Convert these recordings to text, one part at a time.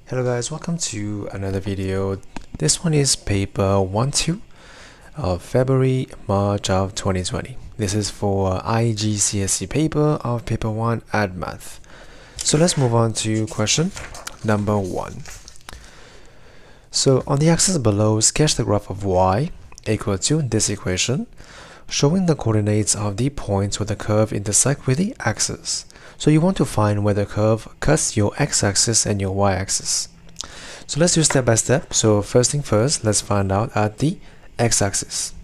Hello guys, welcome to another video. This one is paper 1-2 of February, March of 2020. This is for IGCSE paper of paper 1 Add Math. So let's move on to question number 1. So on the axis below, sketch the graph of y equal to this equation, showing the coordinates of the points where the curve intersect with the axis. So you want to find where the curve cuts your x-axis and your y-axis. So let's do step by step. So first thing first, let's find out at the x-axis.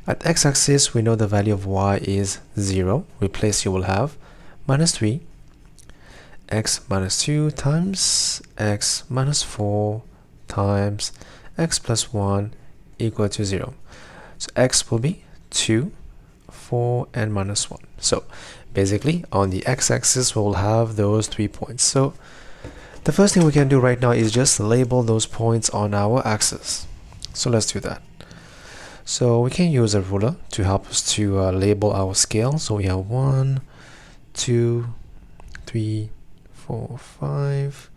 At x-axis, we know the value of y is 0. Replace, you will have minus 3 x minus 2 times x minus 4 times x plus 1 equal to 0. So x will be 2, 4, and minus 1. So basically, on the x-axis, we will have those 3 points. So the first thing we can do right now is just label those points on our axis. So let's do that. So we can use a ruler to help us to label our scale. So we have 1, 2, 3, 4, 5,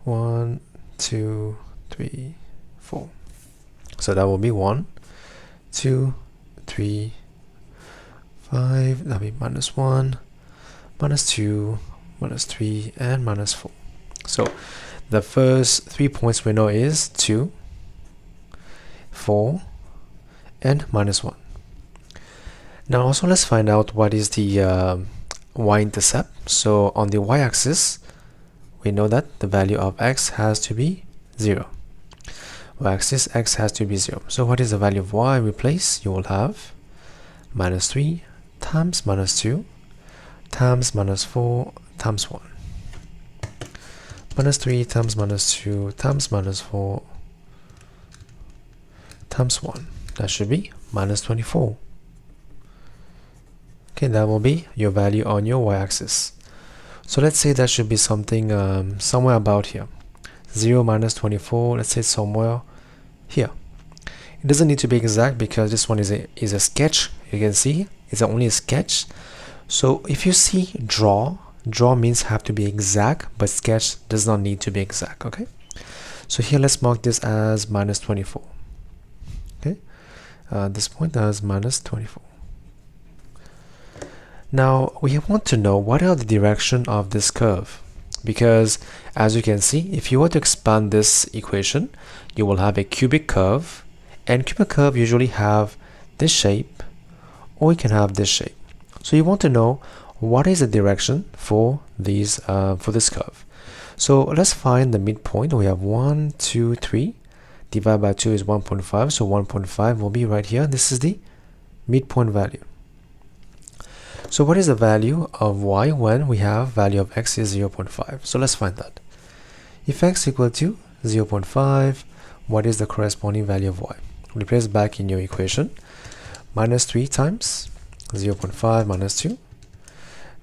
1, 2, 3, 4. So that will be 1, 2, 3, 5, that'll be minus 1, minus 2, minus 3, and minus 4. So the first 3 points we know is 2, 4, and minus 1. Now also let's find out what is the y-intercept. So on the y-axis, we know that the value of x has to be 0. Y-axis, x has to be 0. So what is the value of y? Replace, you will have minus 3 times minus 2 times minus 4 times 1. Minus 3 times minus 2 times minus 4 times 1. That should be minus 24. Okay, that will be your value on your y-axis. So let's say that should be something somewhere about here. 0 minus 24, let's say somewhere here. It doesn't need to be exact because this one is a sketch. You can see it's only a sketch. So if you see draw means have to be exact, but sketch does not need to be exact. Okay, so here let's mark this as minus 24. Okay, this point as minus 24. Now we want to know what are the direction of this curve, because as you can see, if you were to expand this equation, you will have a cubic curve, and cubic curve usually have this shape, or you can have this shape. So you want to know what is the direction for these for this curve. So let's find the midpoint. We have 1, 2, 3. Divided by 2 is 1.5. So 1.5 will be right here. This is the midpoint value. So what is the value of y when we have value of x is 0.5? So let's find that. If x equal to 0.5, what is the corresponding value of y? Replace back in your equation. Minus 3 times 0.5 minus 2,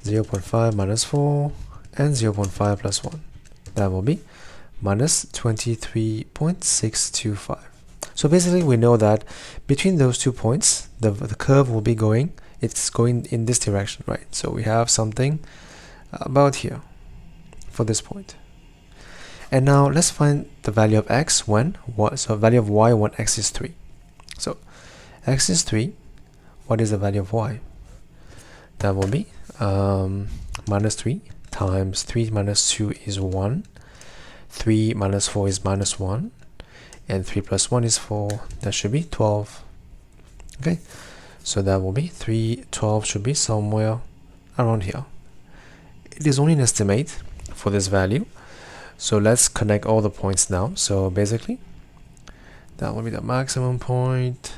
0.5 minus 4, and 0.5 plus 1. That will be minus 23.625. So basically we know that between those 2 points, the curve will be going, it's going in this direction, right? So we have something about here for this point. And now let's find the value of x when what? So value of y when x is 3. So x is 3. What is the value of y? That will be minus 3 times 3 minus 2 is 1. 3 minus 4 is minus 1. And 3 plus 1 is 4. That should be 12. Okay, so that will be 3, 12 should be somewhere around here. It is only an estimate for this value. So let's connect all the points now. So basically, that will be the maximum point.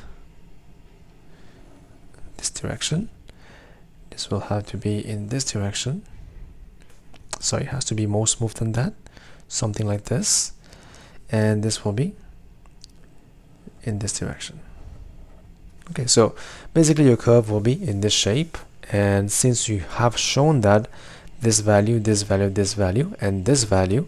This direction. This will have to be in this direction. So it has to be more smooth than that. Something like this. And this will be in this direction. Okay, so basically your curve will be in this shape. And since you have shown that this value, this value, this value, and this value,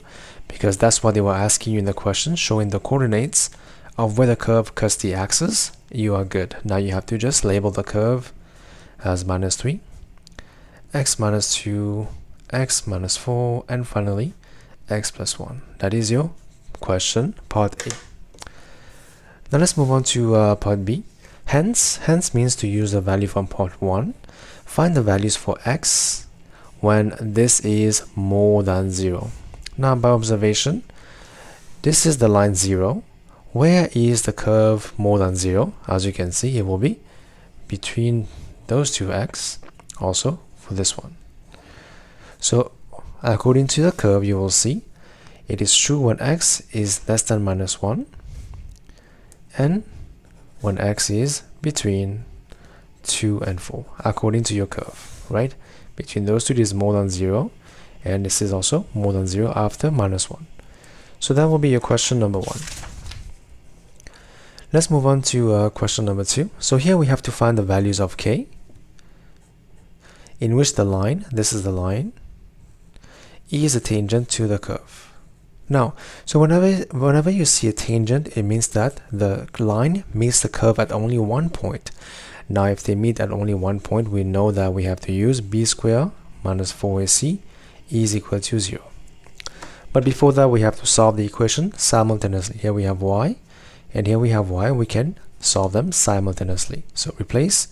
because that's what they were asking you in the question, showing the coordinates of where the curve cuts the axis, you are good. Now you have to just label the curve as minus 3, x minus 2, x minus 4, and finally x plus 1. That is your question, part A. Now let's move on to part B. Hence means to use the value from part 1. Find the values for x when this is more than 0. Now by observation, this is the line 0. Where is the curve more than 0? As you can see, it will be between those two x, also for this one. So according to the curve, you will see it is true when x is less than minus 1 and when x is between 2 and 4, according to your curve, right? Between those two, this is more than 0, and this is also more than 0 after minus 1. So that will be your question number 1. Let's move on to question number 2. So here we have to find the values of k, in which the line, this is the line, is a tangent to the curve. Now, so whenever you see a tangent, it means that the line meets the curve at only one point. Now, if they meet at only one point, we know that we have to use b squared minus 4ac is equal to 0. But before that, we have to solve the equation simultaneously. Here we have y, and here we have y. We can solve them simultaneously. So replace,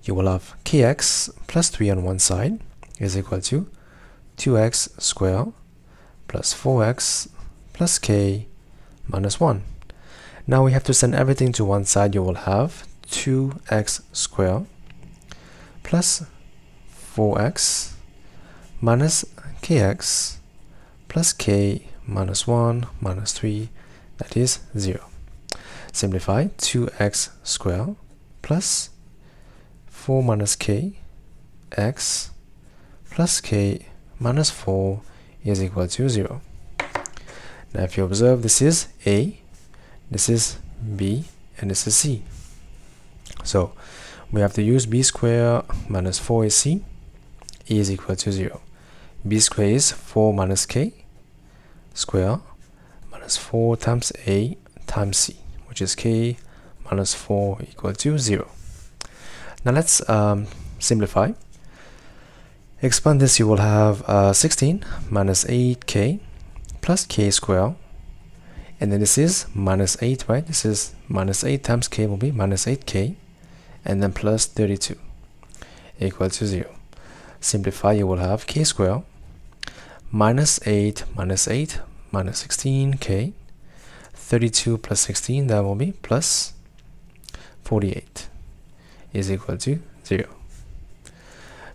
you will have kx plus 3 on one side is equal to 2x squared plus 4x plus k minus 1. Now we have to send everything to one side. You will have 2x squared plus 4x minus kx plus k minus 1 minus 3, that is 0. Simplify 2x squared plus 4 minus k x plus k minus 4 is equal to 0. Now if you observe, this is A, this is B, and this is C. So we have to use b squared minus 4ac is equal to 0. B squared is 4 minus k squared minus 4 times A times C, which is k minus 4 equal to 0. Now let's simplify. Expand this, you will have 16 minus 8k plus k squared, and then this is minus 8, right? This is minus 8 times k will be minus 8k, and then plus 32 equal to 0. Simplify, you will have k squared minus 8 minus 16k, 32 plus 16, that will be plus 48 is equal to 0.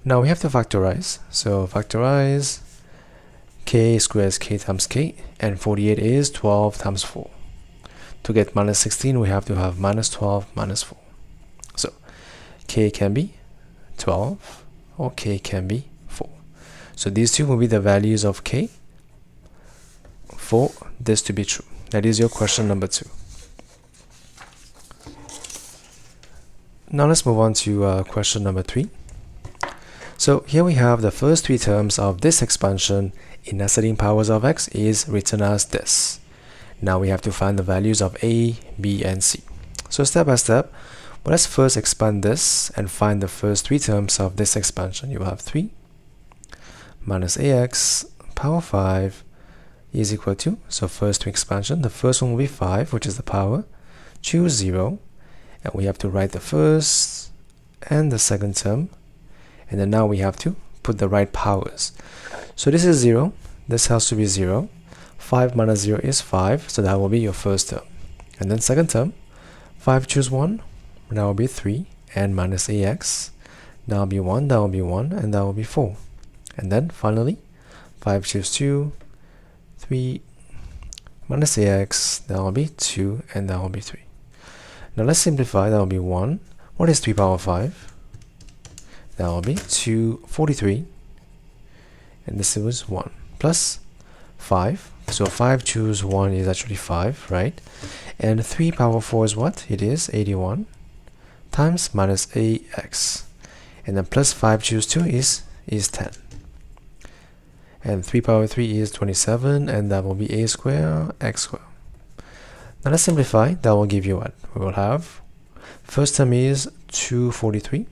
Now we have to factorize. So factorize k squared is k times k, and 48 is 12 times 4. To get minus 16, we have to have minus 12 minus 4. So k can be 12 or k can be 4. So these two will be the values of k for this to be true. That is your question number 2. Now let's move on to question number 3. So here we have the first three terms of this expansion in ascending powers of x is written as this. Now we have to find the values of a, b, and c. So step by step, let's first expand this and find the first three terms of this expansion. You have 3 minus ax power 5 is equal to, so first to expansion, the first one will be 5, which is the power, choose 0, and we have to write the first and the second term, and then now we have to put the right powers. So this is 0, this has to be 0, 5 minus 0 is 5, so that will be your first term. And then second term, 5 choose 1, that will be 3, and minus ax, that will be 1, that will be 1, and that will be 4. And then finally, 5 choose 2, 3, minus ax, that will be 2, and that will be 3. Now let's simplify, that will be 1. What is 3 power 5? That will be 243, and this was 1, plus 5. So 5 choose 1 is actually 5, right? And 3 power 4 is what? It is 81 times minus ax. And then plus 5 choose 2 is 10. And 3 power 3 is 27, and that will be a squared x squared. Now let's simplify. That will give you what? We will have, first term is 243.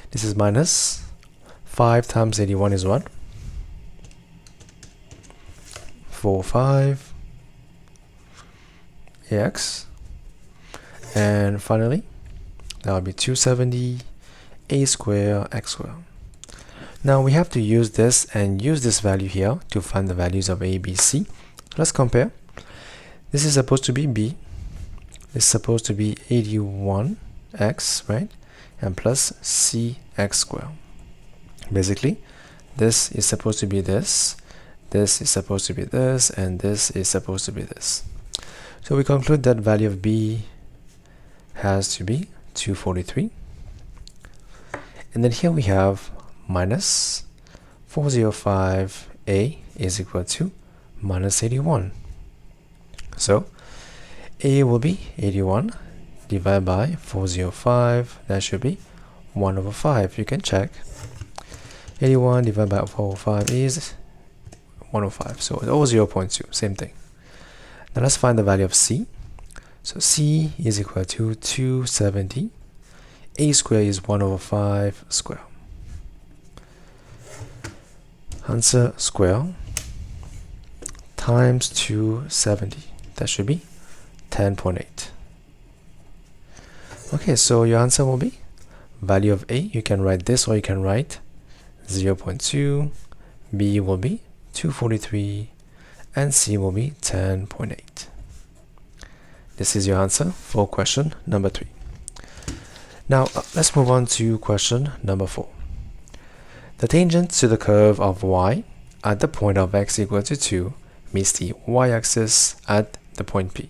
This is minus 5 times 81 is what? 45 ax, and finally that will be 270 a square x square. Now we have to use this and use this value here to find the values of a, b, c. Let's compare. This is supposed to be b, this is supposed to be 81x, right, and plus cx square. Basically this is supposed to be this is supposed to be this, and this is supposed to be this. So we conclude that value of b has to be 243, and then here we have minus 405a is equal to minus 81. So a will be 81 divided by 405, that should be 1 over 5. You can check. 81 divided by 405 is 105, so over 0.2, same thing. Now let's find the value of c. So c is equal to 270. A square is 1 over 5 square. Answer square times 270, that should be 10.8. Okay, so your answer will be value of a, you can write this, or you can write 0.2, b will be 243, and c will be 10.8. This is your answer for question number 3. Now let's move on to question number 4. The tangent to the curve of y at the point of x equal to 2 meets the y-axis at the point P.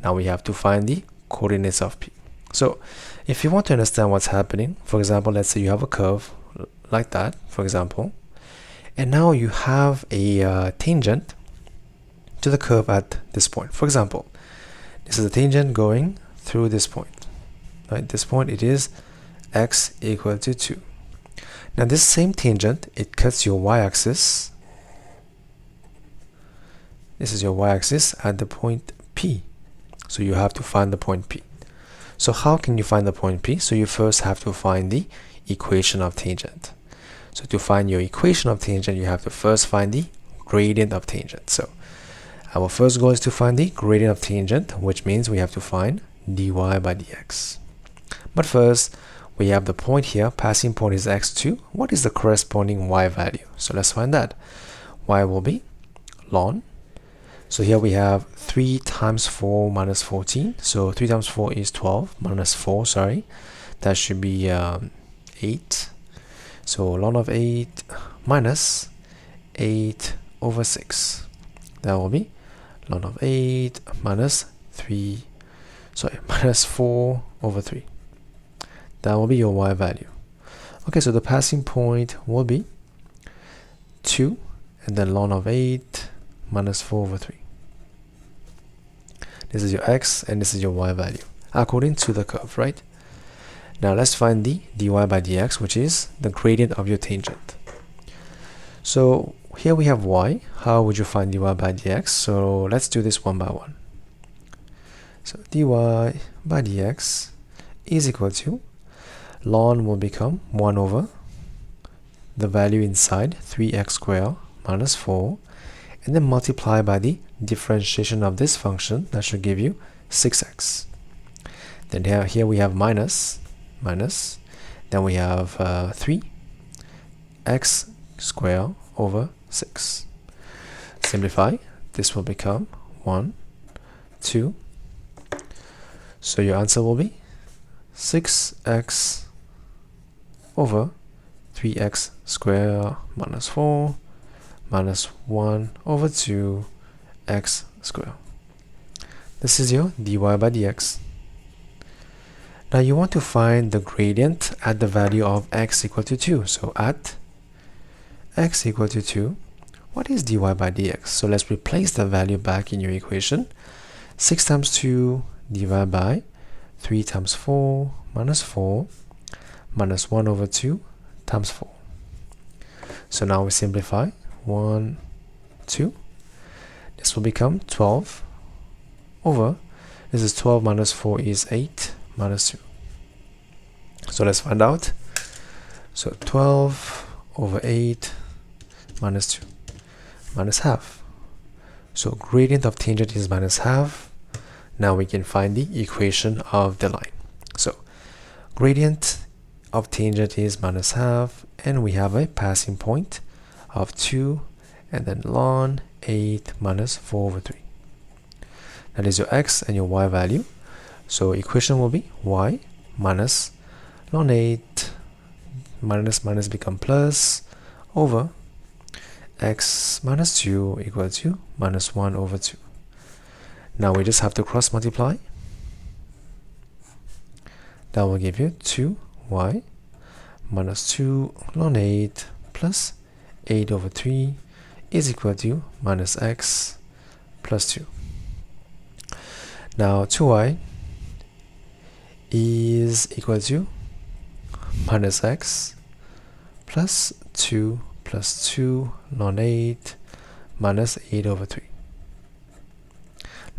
Now we have to find the coordinates of P. So if you want to understand what's happening, for example, let's say you have a curve like that, for example, and now you have a tangent to the curve at this point. For example, this is a tangent going through this point. Right, this point, it is x equal to 2. Now this same tangent, it cuts your y-axis. This is your y-axis at the point P. So you have to find the point P. So how can you find the point P? So you first have to find the equation of tangent. So to find your equation of tangent, you have to first find the gradient of tangent. So our first goal is to find the gradient of tangent, which means we have to find dy by dx. But first, we have the point here, passing point is x2. What is the corresponding y value? So let's find that. Y will be ln. So here we have 3 times 4 minus 14. So 3 times 4 is 12, minus 4, sorry. That should be 8. So ln of 8 minus 8 over 6. That will be ln of 8 minus 4 over 3. That will be your y value. Okay, so the passing point will be 2, and then ln of 8 minus 4 over 3. This is your x, and this is your y value, according to the curve, right? Now let's find the dy by dx, which is the gradient of your tangent. So here we have y. How would you find dy by dx? So let's do this one by one. So dy by dx is equal to ln will become 1 over the value inside, 3x squared minus 4, and then multiply by the differentiation of this function. That should give you 6x. Then here we have minus, then we have 3x squared over 6. Simplify, this will become 1, 2. So your answer will be 6x over 3x squared minus 4 minus 1 over 2x squared. This is your dy by dx. Now you want to find the gradient at the value of x equal to 2. So at x equal to 2, what is dy by dx? So let's replace the value back in your equation. 6 times 2 divided by 3 times 4 minus 4 minus 1 over 2 times 4. So now we simplify. 1, 2. This will become 12 over, this is 12 minus 4 is 8 minus 2. So let's find out. So 12 over 8 minus 2 minus half. So gradient of tangent is minus half. Now we can find the equation of the line. So gradient of tangent is minus half, and we have a passing point of 2, and then ln 8 minus 4 over 3. That is your x and your y value. So equation will be y minus ln 8 minus become plus over x minus 2 equal to minus 1 over 2. Now we just have to cross multiply. That will give you 2y minus 2 ln 8 plus 8 over 3 is equal to minus x plus 2. Now 2y is equal to minus x plus 2 plus 2 ln 8 minus 8 over 3.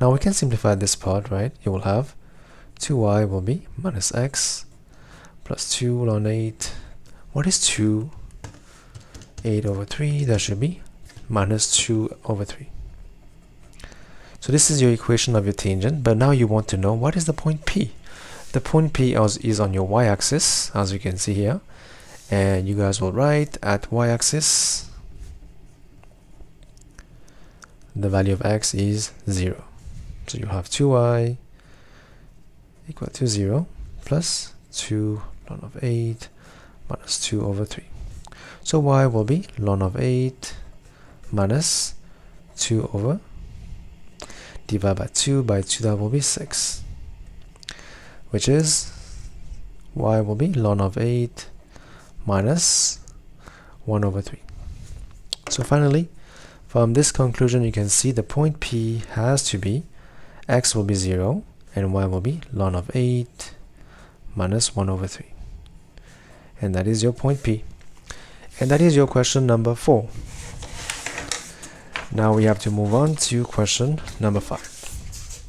Now we can simplify this part, right? You will have 2y will be minus x plus 2 ln 8. What is 2? 8 over 3. That should be minus 2 over 3. So this is your equation of your tangent, but now you want to know what is the point P. The point P is on your y-axis, as you can see here, and you guys will write at y-axis the value of x is 0. So you have 2y equal to 0 plus 2 ln of 8 minus 2 over 3. So y will be ln of 8 minus 2 over, divide by 2, that will be 6, which is y will be ln of 8 minus 1 over 3. So finally, from this conclusion, you can see the point P has to be x will be 0 and y will be ln of 8 minus 1 over 3. And that is your point P. And that is your question number 4. Now we have to move on to question number 5.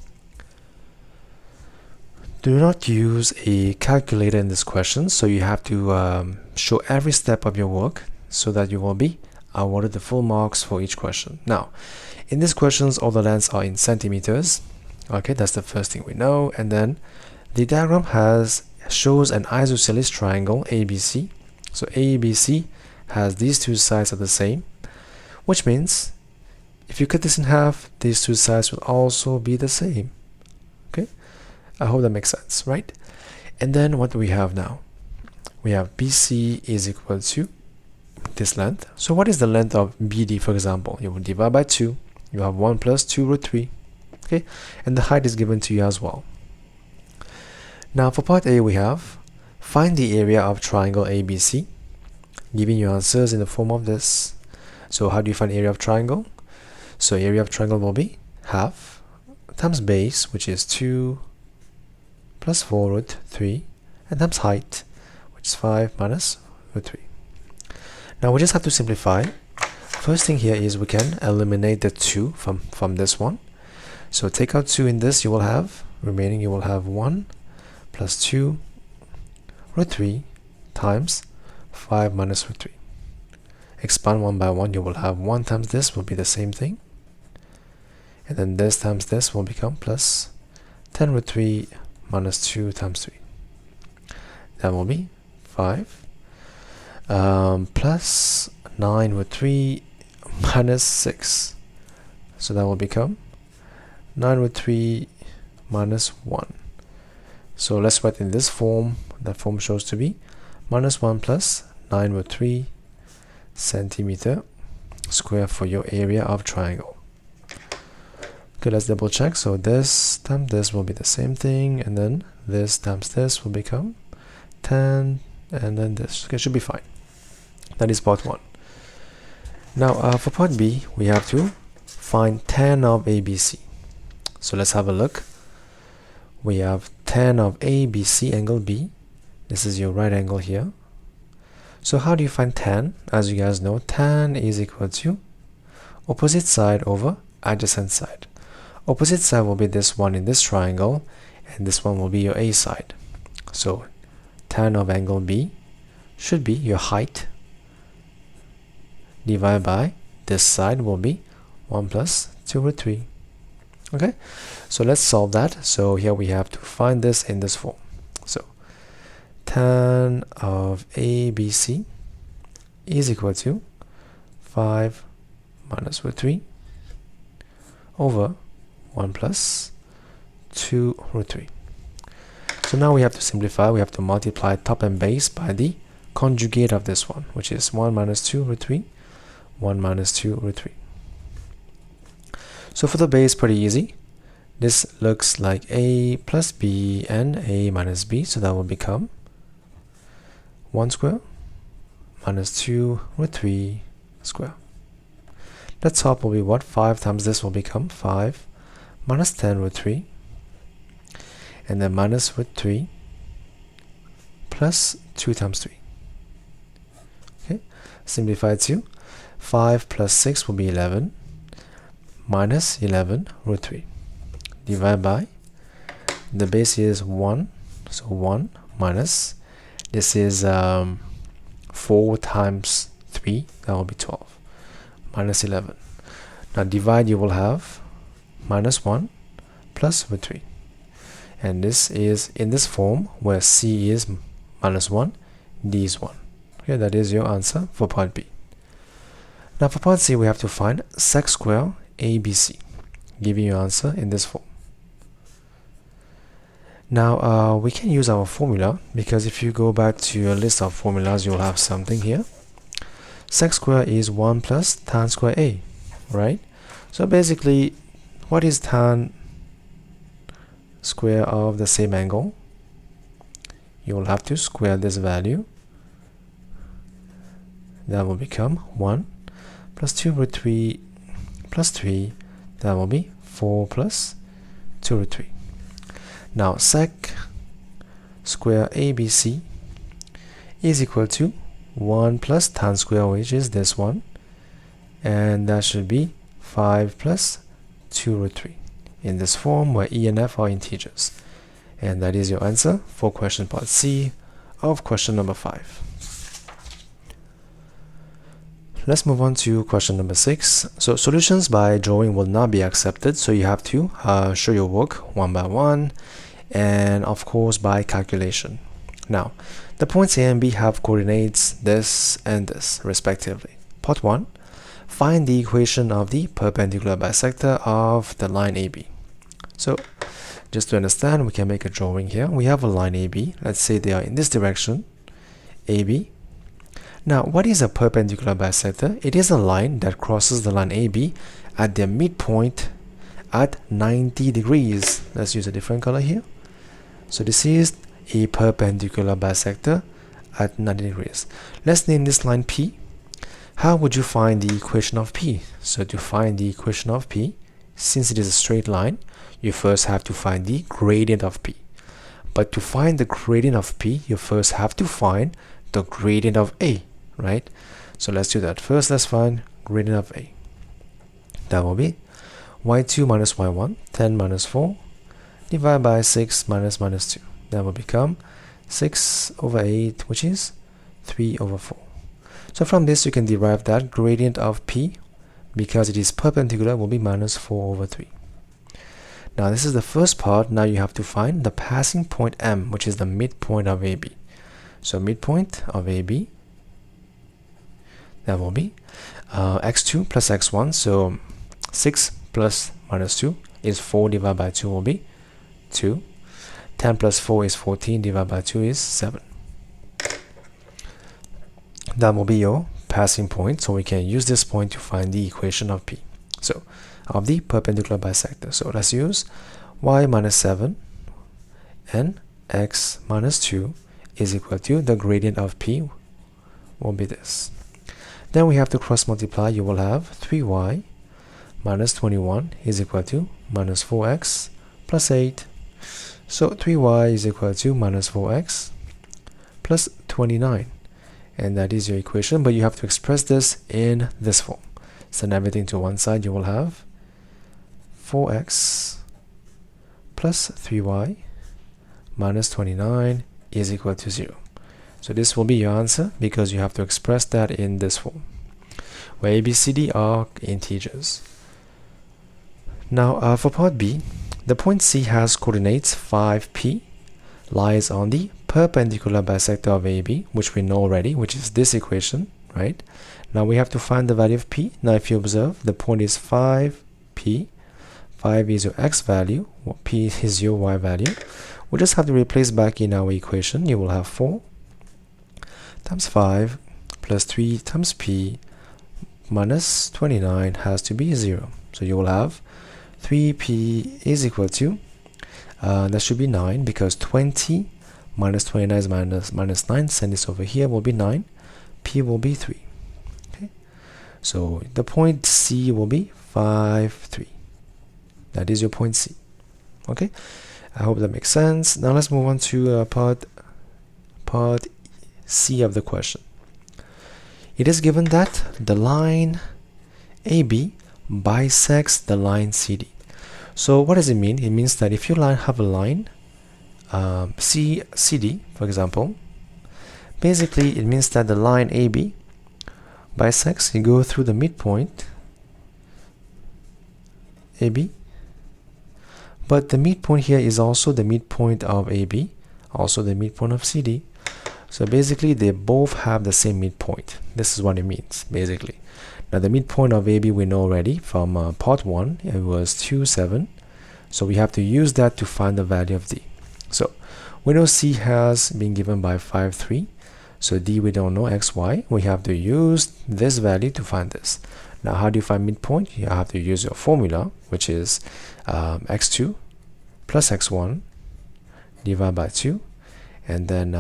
Do not use a calculator in this question, so you have to show every step of your work so that you will be awarded the full marks for each question. Now, in these questions, all the lengths are in centimeters. Okay, that's the first thing we know. And then the diagram shows an isosceles triangle ABC. So ABC has these two sides are the same, which means if you cut this in half, these two sides will also be the same. Okay, I hope that makes sense, right? And then what do we have now? We have BC is equal to this length. So what is the length of BD, for example? You will divide by 2. You have 1 plus 2 root 3. Okay, and the height is given to you as well. Now for part A, we have find the area of triangle ABC, giving you answers in the form of this. So how do you find area of triangle? So area of triangle will be half times base, which is 2 plus 4 root 3, and times height, which is 5 minus root 3. Now we just have to simplify. First thing here is we can eliminate the 2 from this one. So take out 2 in this, you will have 1 plus 2 root 3 times 5 minus root 3. Expand 1 by 1, you will have 1 times this will be the same thing. And then this times this will become plus 10 root 3 minus 2 times 3. That will be 5 plus 9 root 3 minus 6. So that will become 9 root 3 minus 1. So let's write in this form. That form shows to be minus 1 plus 9 root 3 centimeter square for your area of triangle. Okay, let's double check. So this times this will be the same thing, and then this times this will become 10, and then this. Okay, should be fine. That is part 1. Now for part B, we have to find tan of ABC. So let's have a look. We have tan of ABC angle B. This is your right angle here. So how do you find tan? As you guys know, tan is equal to opposite side over adjacent side. Opposite side will be this one in this triangle, and this one will be your A side. So tan of angle B should be your height divided by this side will be 1 plus 2 root 3. Okay, so let's solve that. So here we have to find this in this form. So tan of ABC is equal to 5 minus root 3 over 1 plus 2 root 3. So now we have to simplify. We have to multiply top and base by the conjugate of this one, which is 1 minus 2 root 3, 1 minus 2 root 3. So for the base, pretty easy. This looks like a plus b and a minus b, so that will become 1 square minus 2 root 3 square. The top will be what? 5 times this will become 5 minus 10 root 3, and then minus root 3 plus 2 times 3. Okay, simplify to 5 plus 6 will be 11 minus 11 root 3. Divide by, the base is 1, so 1 minus, this is 4 times 3, that will be 12, minus 11. Now divide, you will have minus 1 plus root 3. And this is in this form where C is minus 1, D is 1. Okay, that is your answer for part B. Now for part C, we have to find sec square ABC, giving you answer in this form. Now we can use our formula, because if you go back to your list of formulas, you'll have something here. Sec square is 1 plus tan square A, right? So basically, what is tan square of the same angle? You will have to square this value. That will become 1 plus 2 root 3 plus 3. That will be 4 plus 2 root 3. Now sec square ABC is equal to 1 plus tan square, which is this one, and that should be 5 plus 2 root 3 in this form where E and F are integers. And that is your answer for question part C of question number 5. Let's move on to question number 6. So solutions by drawing will not be accepted, so you have to show your work one by one, and of course by calculation. Now the points A and B have coordinates this and this respectively. Part 1, find the equation of the perpendicular bisector of the line AB. So just to understand, we can make a drawing here. We have a line AB. Let's say they are in this direction, AB. Now what is a perpendicular bisector? It is a line that crosses the line AB at their midpoint at 90 degrees. Let's use a different color here. So this is a perpendicular bisector at 90 degrees. Let's name this line P. How would you find the equation of P? So to find the equation of P, since it is a straight line, you first have to find the gradient of P. But to find the gradient of P, you first have to find the gradient of A, right? So let's do that. First, let's find gradient of A. That will be y2 minus y1, 10 minus 4, divided by 6 minus minus 2. That will become 6 over 8, which is 3 over 4. So from this, you can derive that gradient of P, because it is perpendicular, will be minus 4 over 3. Now this is the first part. Now you have to find the passing point M, which is the midpoint of AB. So midpoint of AB, that will be x2 plus x1. So 6 plus minus 2 is 4, divided by 2 will be 2. 10 plus 4 is 14, divided by 2 is 7. That will be your passing point. So we can use this point to find the equation of P. So of the perpendicular bisector. So let's use y minus 7 and x minus 2 is equal to the gradient of P will be this. Then we have to cross multiply. You will have 3y minus 21 is equal to minus 4x plus 8. So 3y is equal to minus 4x plus 29. And that is your equation, but you have to express this in this form. Send everything to one side. You will have 4x plus 3y minus 29 is equal to 0. So this will be your answer, because you have to express that in this form, where A, B, C, D are integers. Now for part B, the point C has coordinates 5p, lies on the perpendicular bisector of AB, which we know already, which is this equation, right? Now we have to find the value of p. Now if you observe, the point is 5p, 5 is your x value, p is your y value. We just have to replace back in our equation. You will have 4 times 5 plus 3 times p minus 29 has to be 0. So you will have 3p is equal to, that should be 9, because 20 minus 29 is minus 9. Send this over here, will be 9. P will be 3. Okay, so the point C will be 5, 3. That is your point C. Okay, I hope that makes sense. Now let's move on to part C of the question. It is given that the line AB bisects the line CD. So what does it mean? It means that if you have a line CD, for example, basically it means that the line AB bisects, you go through the midpoint AB, but the midpoint here is also the midpoint of AB, also the midpoint of CD. So basically they both have the same midpoint. This is what it means basically. Now the midpoint of AB we know already from part 1, it was 2, 7. So we have to use that to find the value of D. So we know C has been given by 5, 3. So D we don't know, x, y. We have to use this value to find this. Now how do you find midpoint? You have to use your formula, which is x2 plus x1 divided by 2, and then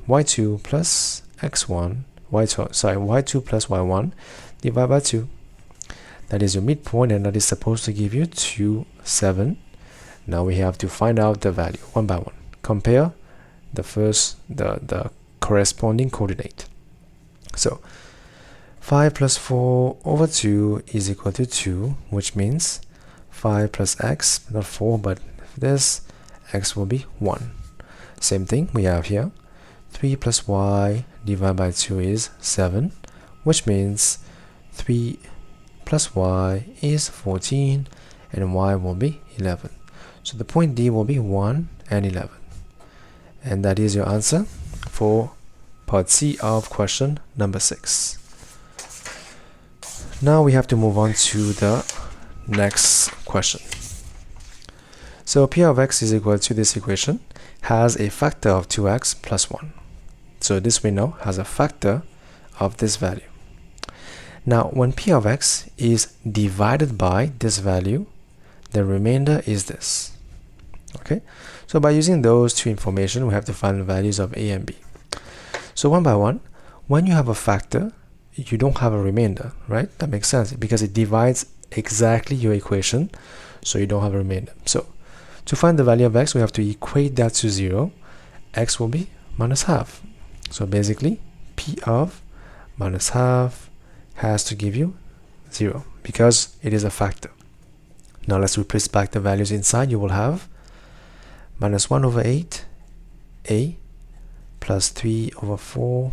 y2 plus x1, y2 plus y1 divided by 2. That is your midpoint, and that is supposed to give you 2, 7. Now we have to find out the value one by one. Compare the corresponding coordinate. So 5 plus 4 over 2 is equal to 2, which means 5 plus x, not 4, but this x will be 1. Same thing we have here. 3 plus y divided by 2 is 7, which means 3 plus y is 14, and y will be 11. So the point D will be 1 and 11. And that is your answer for part C of question number 6. Now we have to move on to the next question. So P of x is equal to this equation, has a factor of 2x plus 1. So this we know has a factor of this value. Now when P of x is divided by this value, the remainder is this. Okay, so by using those two information, we have to find the values of a and b. So one by one, when you have a factor, you don't have a remainder, right? That makes sense because it divides exactly your equation, so you don't have a remainder. So to find the value of x, we have to equate that to 0. X will be minus half. So basically, P of minus half has to give you 0 because it is a factor. Now let's replace back the values inside. You will have minus 1 over 8 a plus 3 over 4,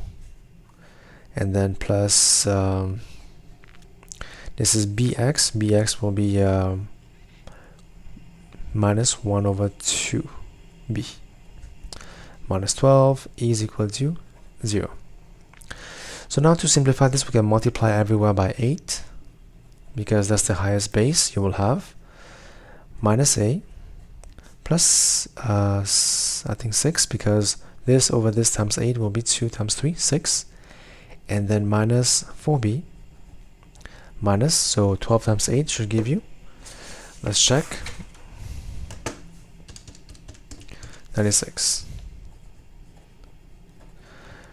and then plus this is bx. Bx will be minus 1 over 2b. Minus 12 is equal to 0. So now to simplify this, we can multiply everywhere by 8 because that's the highest base. You will have minus a plus I think 6, because this over this times 8 will be 2 times 3, 6, and then minus 4b minus, so 12 times 8 should give you, let's check, 96.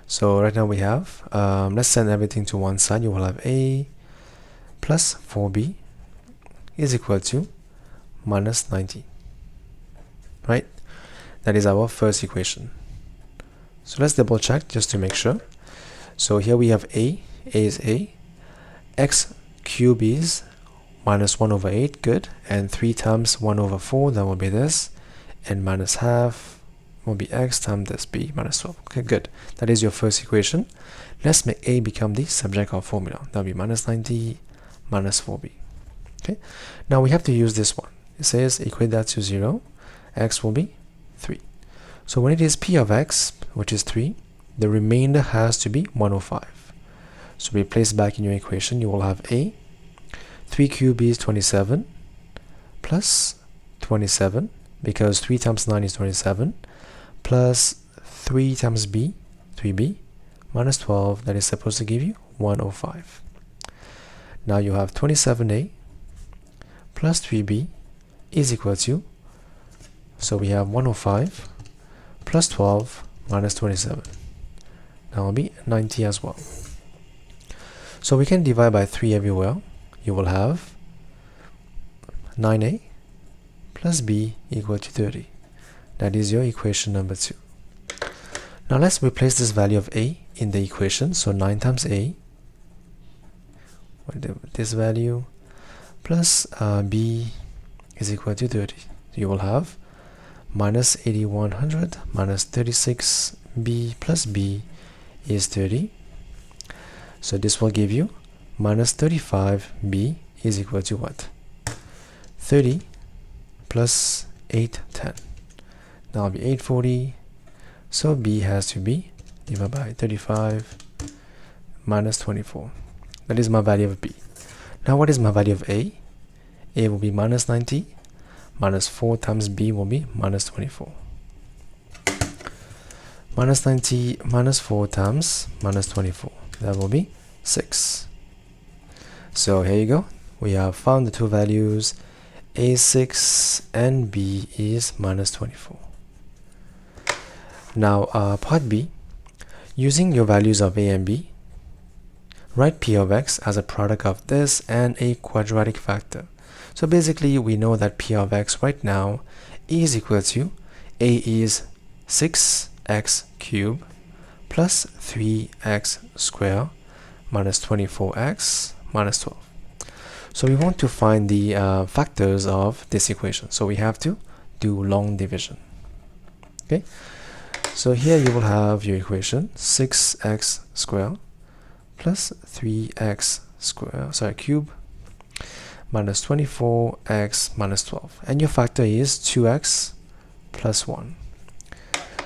So right now we have, let's send everything to one side. You will have a plus 4b is equal to minus 90, right? That is our first equation. So let's double check just to make sure. So here we have a is a, x cube is minus 1 over 8, good, and 3 times 1 over 4, that will be this, and minus half will be x times this, b minus 12. Okay, good. That is your first equation. Let's make a become the subject of formula. That will be minus 90 minus 4b. Okay, now we have to use this one. It says equate that to 0, x will be 3. So when it is p of x, which is 3, the remainder has to be 105. So replace back in your equation, you will have a 3 cubed is 27 plus 27, because 3 times 9 is 27, plus 3 times b, 3b, minus 12, that is supposed to give you 105. Now you have 27a plus 3b is equal to, so we have 105 plus 12 minus 27. That will be 90 as well. So we can divide by 3 everywhere. You will have 9a plus b equal to 30. That is your equation number 2. Now let's replace this value of a in the equation. So 9 times a, this value, plus b is equal to 30. You will have minus 8100 minus 36b plus b is 30. So this will give you minus 35b is equal to what? 30 plus 810. That will be 840. So b has to be divided by 35 minus 24. That is my value of b. Now what is my value of a? A will be minus 90. Minus 4 times b will be minus 24. Minus 90 minus 4 times minus 24. That will be 6. So here you go. We have found the two values. A is 6 and b is minus 24. Now part b. Using your values of a and b, write p of x as a product of this and a quadratic factor. So basically we know that p of x right now is equal to, a is 6x cubed plus 3x squared minus 24x minus 12. So we want to find the factors of this equation. So we have to do long division. Okay. So here you will have your equation 6x squared plus 3x squared, cube minus 24x minus 12, and your factor is 2x plus 1.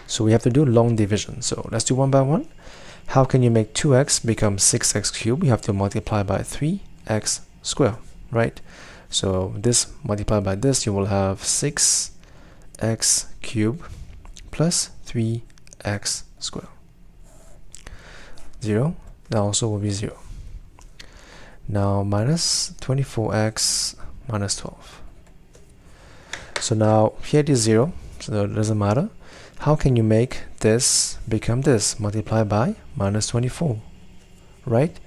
So we have to do long division. So let's do one by one. How can you make 2x become 6x cubed? You have to multiply by 3x squared, right? So this multiplied by this, you will have 6x cubed plus 3x squared. 0, that also will be 0. Now minus 24x minus 12. So now here it is 0, so it doesn't matter. How can you make this become this? Multiply by minus 24, right?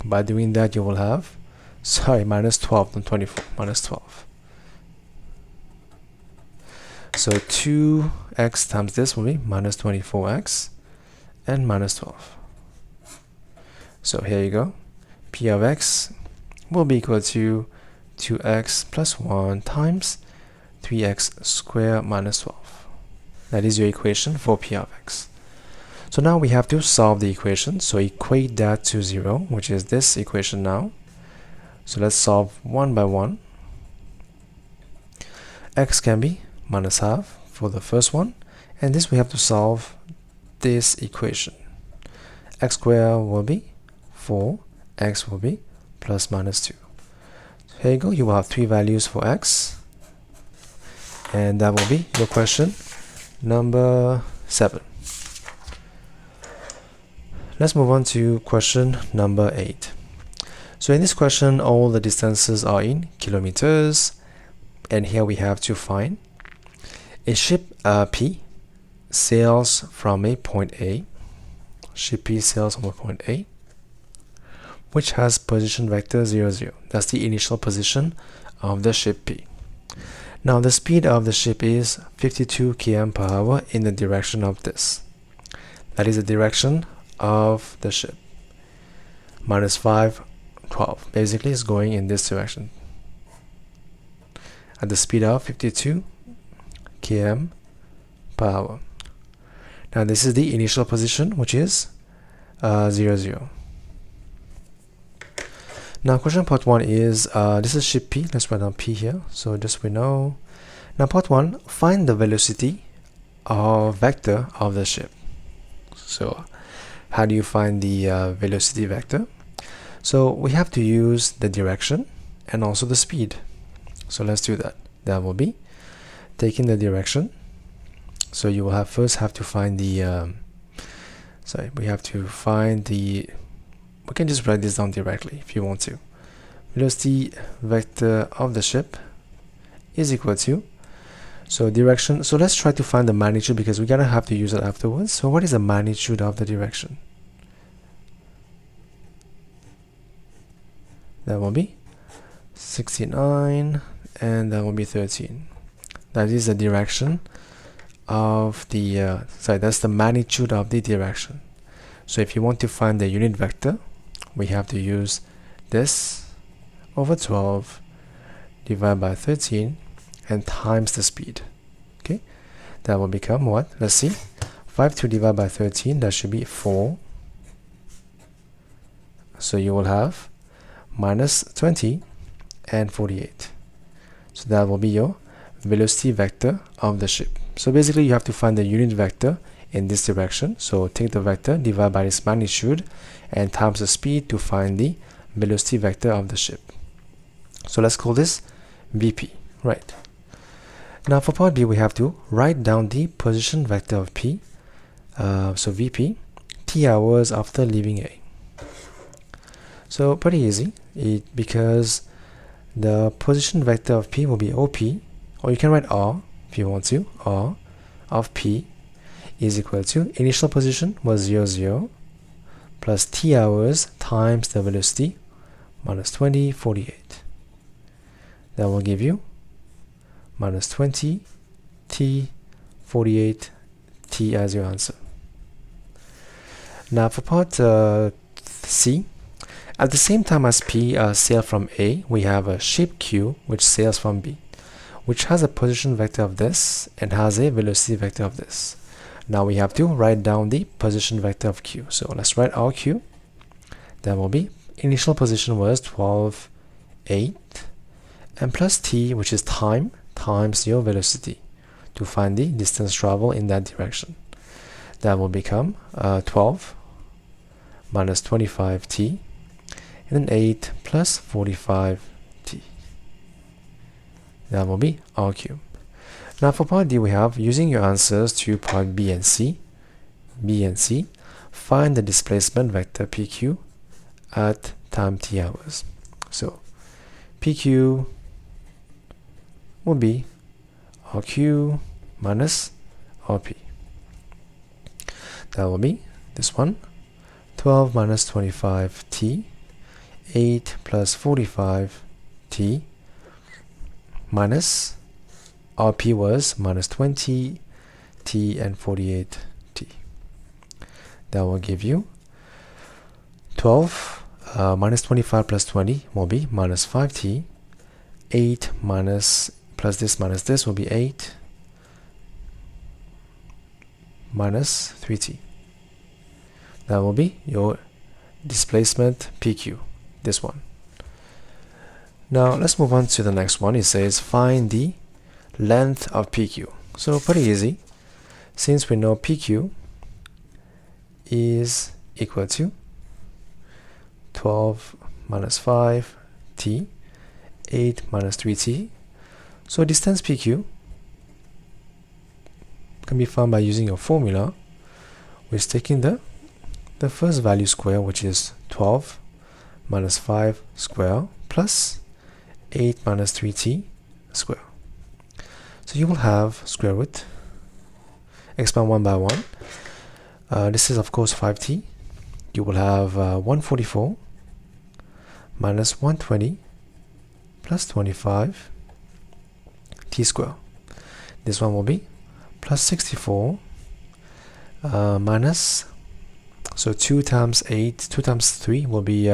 By doing that you will have, minus 12 than 24, minus 12. So 2x times this will be minus 24x and minus 12. So here you go. P of x will be equal to 2x plus 1 times 3x squared minus 12. That is your equation for p of x. So now we have to solve the equation. So equate that to 0, which is this equation now. So let's solve one by one. X can be minus half for the first one, and this we have to solve this equation. X squared will be 4, x will be plus minus 2. So here you go, you will have 3 values for x, and that will be your question number 7. Let's move on to question number 8. So in this question, all the distances are in kilometers, and here we have to find a ship P sails from a point A. Ship P sails from a point A, which has position vector 0, 0. That's the initial position of the ship P. Now the speed of the ship is 52 km per hour in the direction of this. That is the direction of the ship. Minus 5, 12. Basically it's going in this direction at the speed of 52 km per hour. Now this is the initial position, which is 0, 0. Now question part 1 is, this is ship P. Let's write down P here. So just we know. Now part 1, find the velocity or vector of the ship. So how do you find the velocity vector? So we have to use the direction and also the speed. So let's do that. That will be taking the direction. So you will first have to find the we can just write this down directly if you want to. Velocity vector of the ship is equal to, so direction, so let's try to find the magnitude because we're gonna have to use it afterwards. So what is the magnitude of the direction? That will be 69 and that will be 13. That is the direction of the that's the magnitude of the direction. So if you want to find the unit vector, we have to use this over 12 divided by 13 and times the speed. Okay, that will become what? Let's see, 5 divided by 13, that should be 4. So you will have minus 20 and 48. So that will be your velocity vector of the ship. So basically you have to find the unit vector in this direction. So take the vector, divide by its magnitude and times the speed to find the velocity vector of the ship. So let's call this VP, right? Now for part B, we have to write down the position vector of P. So VP, T hours after leaving A. So pretty easy, because the position vector of P will be OP, or you can write R if you want to. R of P is equal to, initial position was 0, 0, plus T hours times the velocity minus 20, 48. That will give you minus 20 T, 48 T as your answer. Now for part C, at the same time as P sailed from A, we have a ship Q which sails from B, which has a position vector of this and has a velocity vector of this. Now we have to write down the position vector of Q. So let's write our Q. That will be, initial position was 12, 8, and plus T, which is time, times your velocity to find the distance travel in that direction. That will become 12 minus 25 T, and then 8 plus 45 T. That will be R cube. Now for part D, we have, using your answers to part B and C, find the displacement vector PQ at time T hours. So PQ will be RQ minus RP. That will be this one, 12 minus 25 T, 8 plus 45 T, minus RP was minus 20 T and 48 T. That will give you 12 minus 25 plus 20 will be minus 5T, 8 minus plus this will be 8 minus 3T. That will be your displacement PQ, this one. Now let's move on to the next one. It says find the length of PQ. So pretty easy, since we know PQ is equal to 12 minus 5T, 8 minus 3T. So distance PQ can be found by using your formula, which is taking the first value square, which is 12 minus 5 square plus 8 minus 3T square. So you will have square root, expand one by one. This is of course 5T. You will have 144 minus 120 plus 25 T square. This one will be plus 64 minus, so 2 times 8, 2 times 3 will be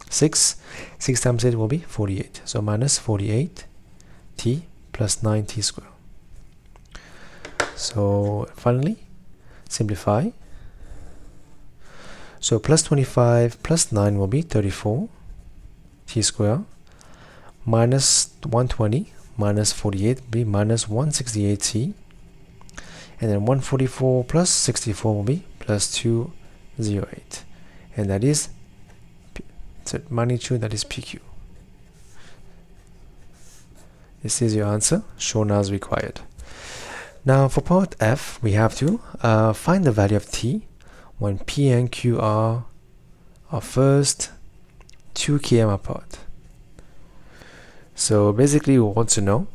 6. 6 times 8 will be 48. So minus 48 T plus 9T square. So finally, simplify. So plus 25 plus 9 will be 34 t squared minus 120 minus 48 will be minus 168t, and then 144 plus 64 will be plus 208, and that is magnitude, that is PQ. This is your answer, shown as required. Now for part F, we have to find the value of t when P and Q are first 2 km apart. So basically we want to know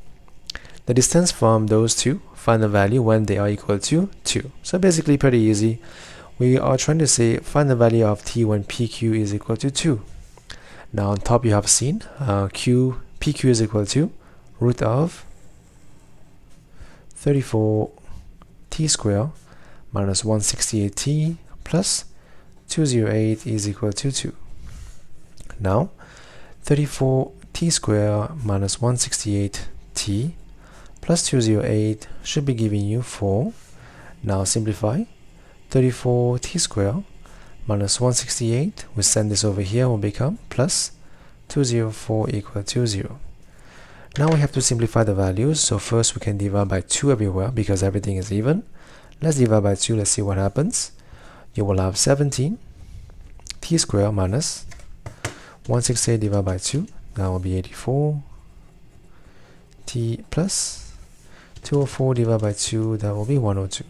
the distance from those two, find the value when they are equal to 2. So basically pretty easy. We are trying to say find the value of t when PQ is equal to 2. Now on top you have seen PQ is equal to root of 34 t squared minus 168t plus 208 is equal to 2. Now 34 t squared minus 168t plus 208 should be giving you 4. Now simplify. 34 t squared minus 168, we send this over here, will become plus 204 equal to 0. Now we have to simplify the values. So first we can divide by 2 everywhere because everything is even. Let's divide by 2. Let's see what happens. You will have 17 t squared minus 168 divided by 2. That will be 84 t plus 204 divided by 2. That will be 102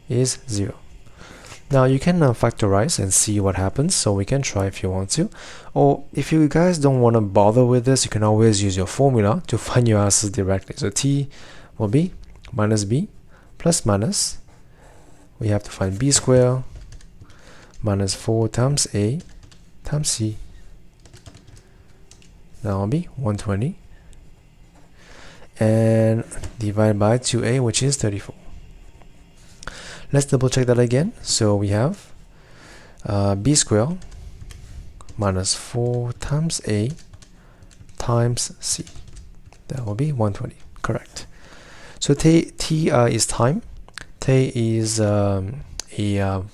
is 0. Now you can factorize and see what happens, so we can try if you want to, or if you guys don't want to bother with this, you can always use your formula to find your answers directly. So t will be minus b plus minus, we have to find b squared minus 4 times a times c. That will be 120 and divided by 2a, which is 34. Let's double check that again. So we have b squared minus 4 times a times c. That will be 120. Correct. So t is time. T is a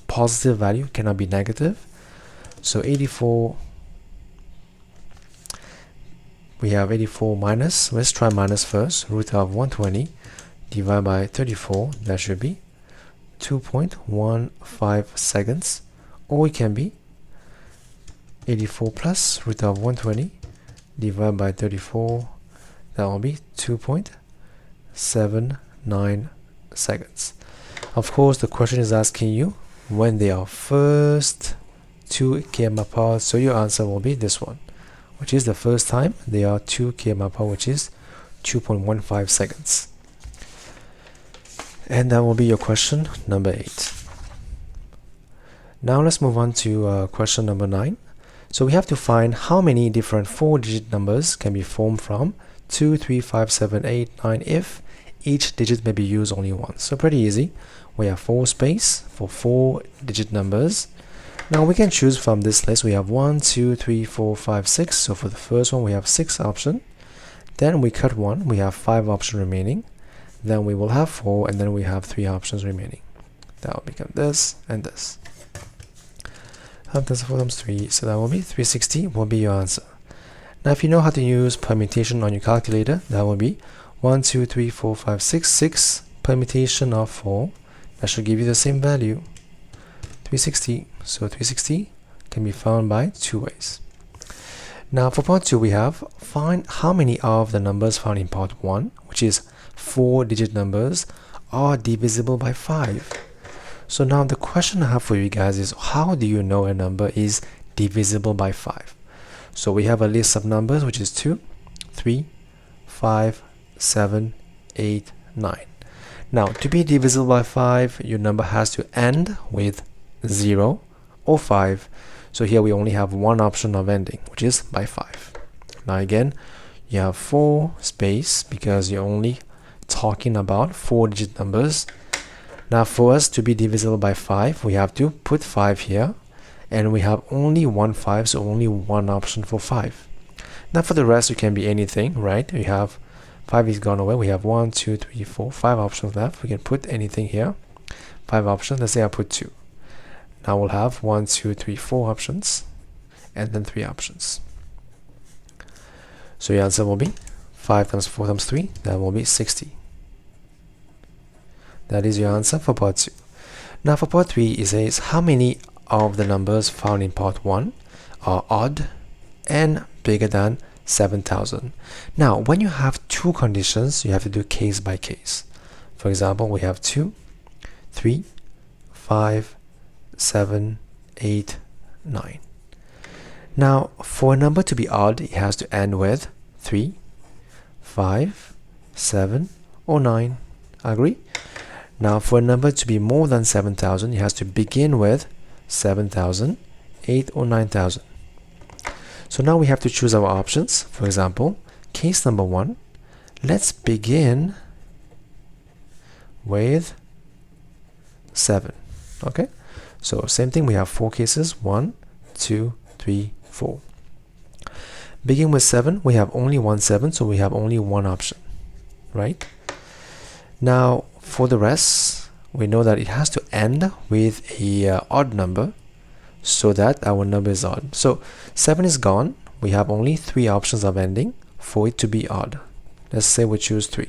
positive value, cannot be negative. So 84. We have 84 minus. Let's try minus first. Root of 120 divided by 34. That should be 2.15 seconds, or it can be 84 plus root of 120 divided by 34. That will be 2.79 seconds. Of course, the question is asking you when they are first 2 km apart, so your answer will be this one, which is the first time they are 2 km apart, which is 2.15 seconds. And that will be your question number 8. Now let's move on to question number 9. So we have to find how many different 4-digit numbers can be formed from 2, 3, 5, 7, 8, 9 if each digit may be used only once. So pretty easy. We have 4 space for 4-digit numbers. Now we can choose from this list. We have 1, 2, 3, 4, 5, 6. So for the first one we have 6 options. Then we cut 1. We have 5 options remaining. Then we will have 4, and then we have 3 options remaining. That will become this and this. Times 4 times 3, so that will be 360 will be your answer. Now if you know how to use permutation on your calculator, that will be 1, 2, 3, 4, 5, 6, 6 permutation of 4. That should give you the same value, 360. So 360 can be found by 2 ways. Now for part 2, we have find how many of the numbers found in part 1, which is 4-digit numbers, are divisible by 5. So now the question I have for you guys is, how do you know a number is divisible by 5? So we have a list of numbers, which is 2, 3, 5, 7, 8, 9. Now to be divisible by 5, your number has to end with 0 or 5. So here we only have one option of ending, which is by 5. Now again, you have 4 space because you're only talking about 4-digit numbers. Now for us to be divisible by 5, we have to put 5 here, and we have only one 5, so only one option for 5. Now for the rest, it can be anything, right? We have 5 is gone away. We have 1, 2, 3, 4, 5 options left. We can put anything here. 5 options. Let's say I put 2. Now we'll have 1, 2, 3, 4 options, and then 3 options. So your answer will be 5 times 4 times 3, that will be 60. That is your answer for part 2. Now for part 3, it says how many of the numbers found in part 1 are odd and bigger than 7,000. Now when you have 2 conditions, you have to do case by case. For example, we have 2, 3, 5, 7, 8, 9. Now for a number to be odd, it has to end with 3, 5, 7, or 9. Agree? Now for a number to be more than 7,000, it has to begin with 7,000, 8, or 9,000. So now we have to choose our options. For example, case number 1, let's begin with 7. Okay, so same thing, we have 4 cases, 1, 2, 3, 4. Begin with 7, we have only one 7, so we have only one option, right? Now for the rest, we know that it has to end with a odd number so that our number is odd. So 7 is gone, we have only 3 options of ending for it to be odd. Let's say we choose 3.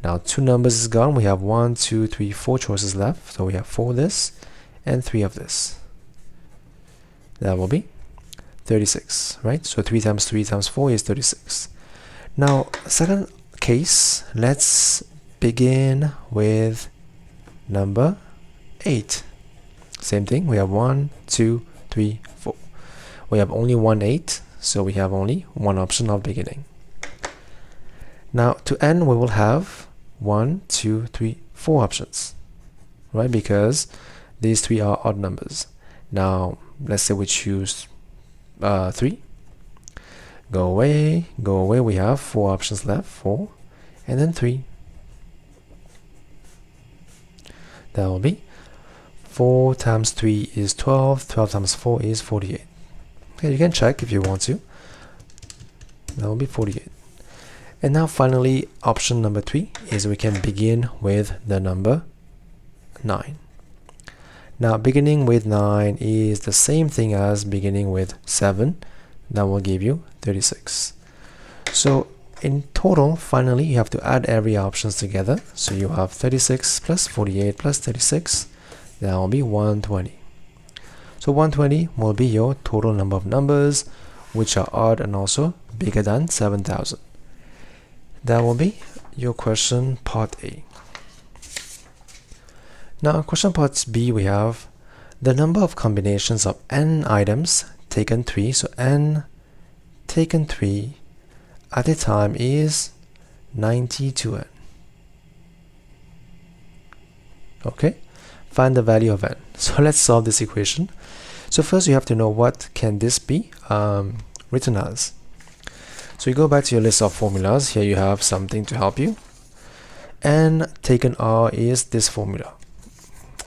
Now 2 numbers is gone, we have 1, 2, 3, 4 choices left. So we have 4 of this and 3 of this. That will be 36, right? So 3 times 3 times 4 is 36. Now second case, let's begin with number 8. Same thing, we have 1, 2, 3, 4. We have only one 8, so we have only one option of beginning. Now to end, we will have 1, 2, 3, 4 options, right? Because these 3 are odd numbers. Now let's say we choose 3. Go away, we have 4 options left, 4, and then 3. That will be 4 times 3 is 12, 12 times 4 is 48. Okay, you can check if you want to. That will be 48. And now finally, option number 3 is we can begin with the number 9. Now beginning with 9 is the same thing as beginning with 7. That will give you 36. So in total, finally, you have to add every options together. So you have 36 plus 48 plus 36. That will be 120. So 120 will be your total number of numbers which are odd and also bigger than 7,000. That will be your question part A. Now question part B, we have the number of combinations of n items taken 3. So n taken 3 at a time is 92n. Okay, find the value of n. So let's solve this equation. So first you have to know what can this be written as. So you go back to your list of formulas. Here you have something to help you. N taken R is this formula.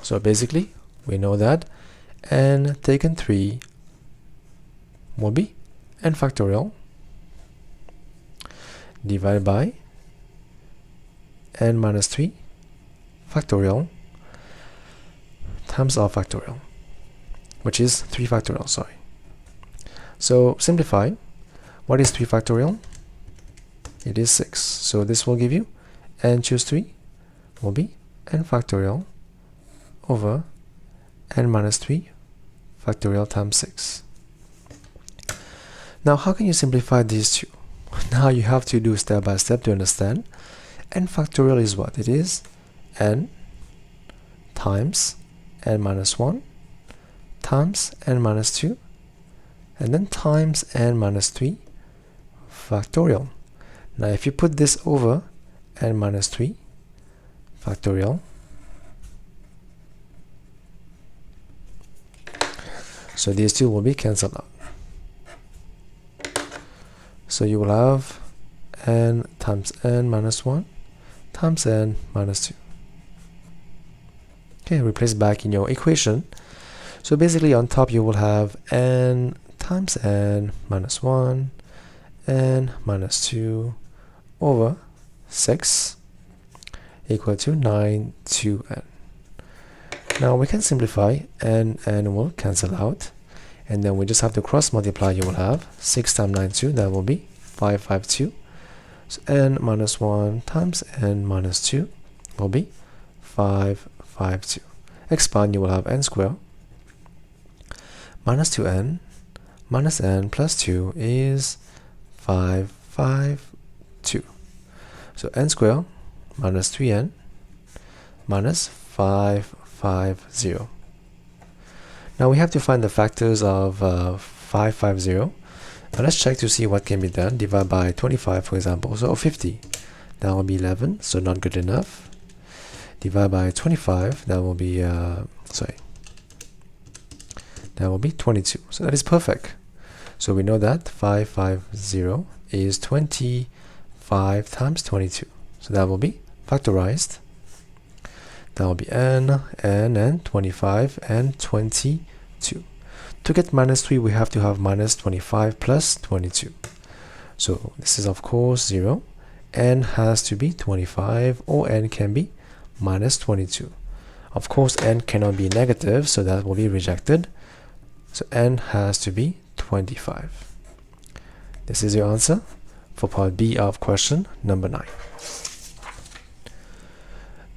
So basically we know that n taken 3 will be n factorial divided by n minus 3 factorial times r factorial, which is 3 factorial, sorry. So simplify. What is 3 factorial? It is 6. So this will give you n choose 3 will be n factorial over n minus 3 factorial times 6. Now how can you simplify these two? Now you have to do step by step to understand. N factorial is what? It is n times n minus 1 times n minus 2 and then times n minus 3 factorial. Now if you put this over n minus 3 factorial, so these two will be cancelled out. So you will have n times n minus 1 times n minus 2. Okay, replace back in your equation. So basically on top you will have n times n minus 1 n minus 2 over 6 equal to 9 to n. Now we can simplify, n will cancel out, and then we just have to cross multiply. You will have 6 times 92, that will be 552. So n minus 1 times n minus 2 will be 552. Expand, you will have n squared minus 2n minus n plus 2 is 552. So n squared minus 3n minus 550. Now we have to find the factors of 550. Now let's check to see what can be done. Divide by 25, for example. So 50, that will be 11, so not good enough. Divide by 25, that will be that will be 22. So that is perfect. So we know that 550 is 25 times 22. So that will be factorized. That will be n, and 25, and 22. To get minus 3, we have to have minus 25 plus 22. So this is of course 0. N has to be 25, or n can be minus 22. Of course, n cannot be negative, so that will be rejected. So n has to be 25. This is your answer for part B of question number 9.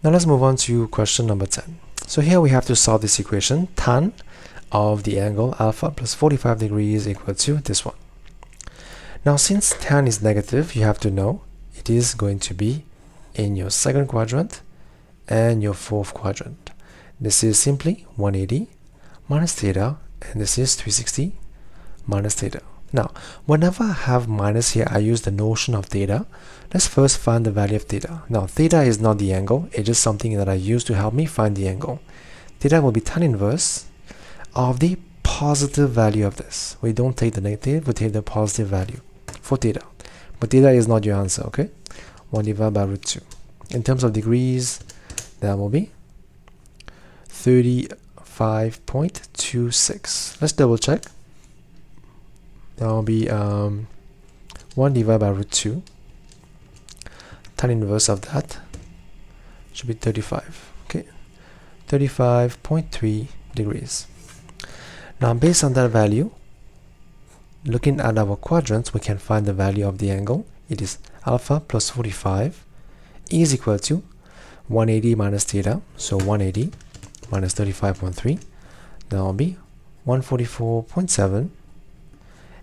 Now let's move on to question number 10. So here we have to solve this equation. Tan of the angle alpha plus 45 degrees equal to this one. Now since tan is negative, you have to know it is going to be in your second quadrant and your fourth quadrant. This is simply 180 minus theta, and this is 360 minus theta. Now, whenever I have minus here, I use the notion of theta. Let's first find the value of theta. Now, theta is not the angle, it's just something that I use to help me find the angle. Theta will be tan inverse of the positive value of this. We don't take the negative, we take the positive value for theta. But theta is not your answer, okay? 1 divided by root 2. In terms of degrees, that will be 35.26. Let's double check. That will be 1 divided by root 2. Tan inverse of that should be 35. Okay, 35.3 degrees. Now based on that value, looking at our quadrants, we can find the value of the angle. It is alpha plus 45 is equal to 180 minus theta. So 180 minus 35.3, that will be 144.7,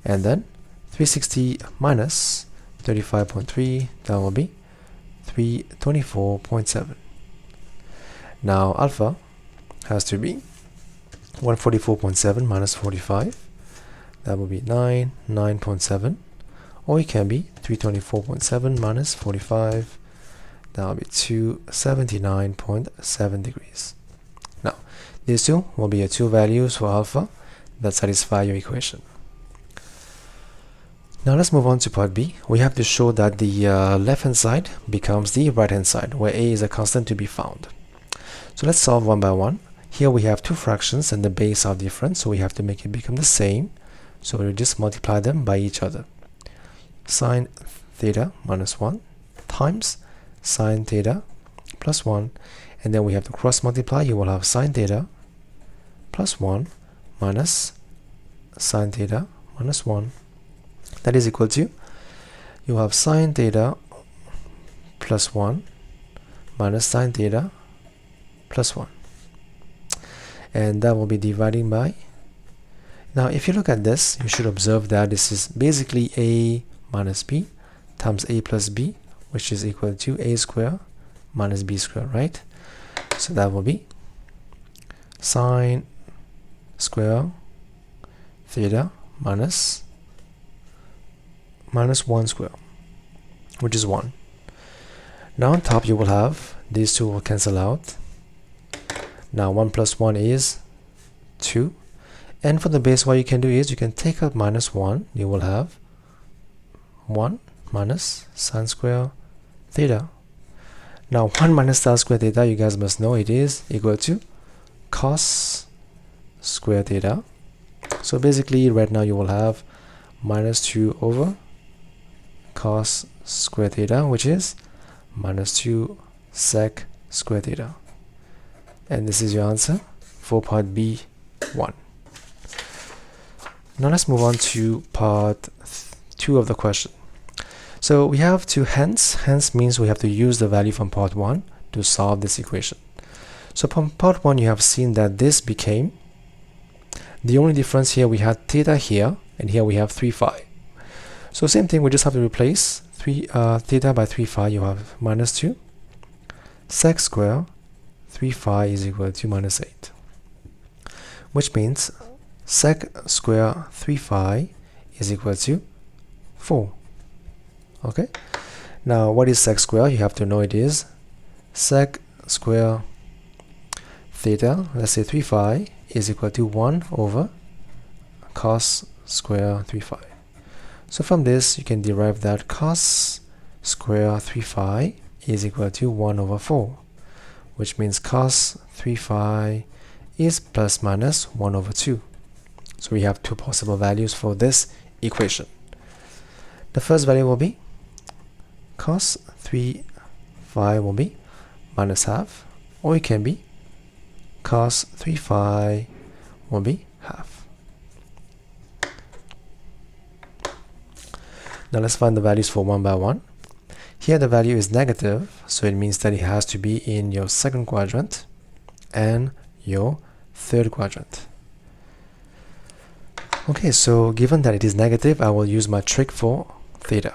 and then 360 minus 35.3, that will be 324.7. Now alpha has to be 144.7 minus 45, that will be 9.7, or it can be 324.7 minus 45, that will be 279.7 degrees. Now these two will be your two values for alpha that satisfy your equation. Now let's move on to part B. We have to show that the left hand side becomes the right hand side, where a is a constant to be found. So let's solve one by one. Here we have two fractions and the base are different, so we have to make it become the same. So we'll just multiply them by each other. Sine theta minus 1 times sine theta plus 1, and then we have to cross multiply. You will have sine theta plus 1 minus sine theta minus 1. That is equal to, you have sine theta plus 1 minus sine theta plus 1, and that will be dividing by. Now if you look at this, you should observe that this is basically a minus b times a plus b, which is equal to a square minus b square, right? So that will be sine square theta minus 1 square, which is 1. Now on top you will have, these two will cancel out. Now 1 plus 1 is 2, and for the base, what you can do is you can take out minus 1. You will have 1 minus sine square theta. Now 1 minus sine square theta, you guys must know it is equal to cos square theta. So basically right now you will have minus 2 over cos square theta, which is minus 2 sec square theta. And this is your answer for part B1. Now let's move on to part 2 of the question. So we have to hence means we have to use the value from part 1 to solve this equation. So from part 1 you have seen that this became, the only difference here, we had theta here, and here we have 3 phi. So same thing, we just have to replace theta by 3 phi. You have minus 2 sec square 3 phi is equal to minus 8, which means sec square 3 phi is equal to 4. Okay, now what is sec square? You have to know it is sec square theta, let's say 3 phi, is equal to 1 over cos square 3 phi. So from this you can derive that cos square 3 phi is equal to 1 over 4, which means cos 3 phi is plus minus 1 over 2. So we have two possible values for this equation. The first value will be cos 3 phi will be minus half, or it can be cos 3 phi will be half. Now let's find the values for one by one. Here the value is negative, so it means that it has to be in your second quadrant and your third quadrant. Okay, so given that it is negative, I will use my trick for theta.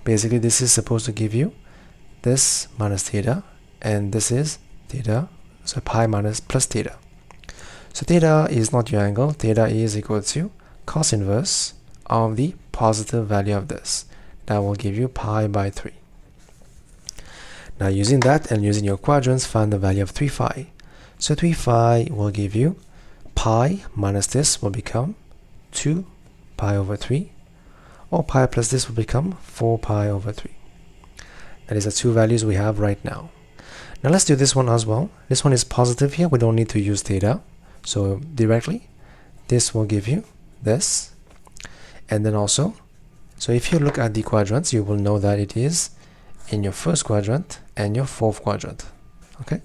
Basically this is supposed to give you this minus theta, and this is theta, so pi minus plus theta. So theta is not your angle, theta is equal to cos inverse of the positive value of this. That will give you pi by 3. Now using that and using your quadrants, find the value of 3 phi. So 3 phi will give you pi minus this will become 2 pi over 3, or pi plus this will become 4 pi over 3. That is the two values we have right now. Now let's do this one as well. This one is positive here, we don't need to use theta. So directly, this will give you this. And then also, so if you look at the quadrants, you will know that it is in your first quadrant and your fourth quadrant. Okay,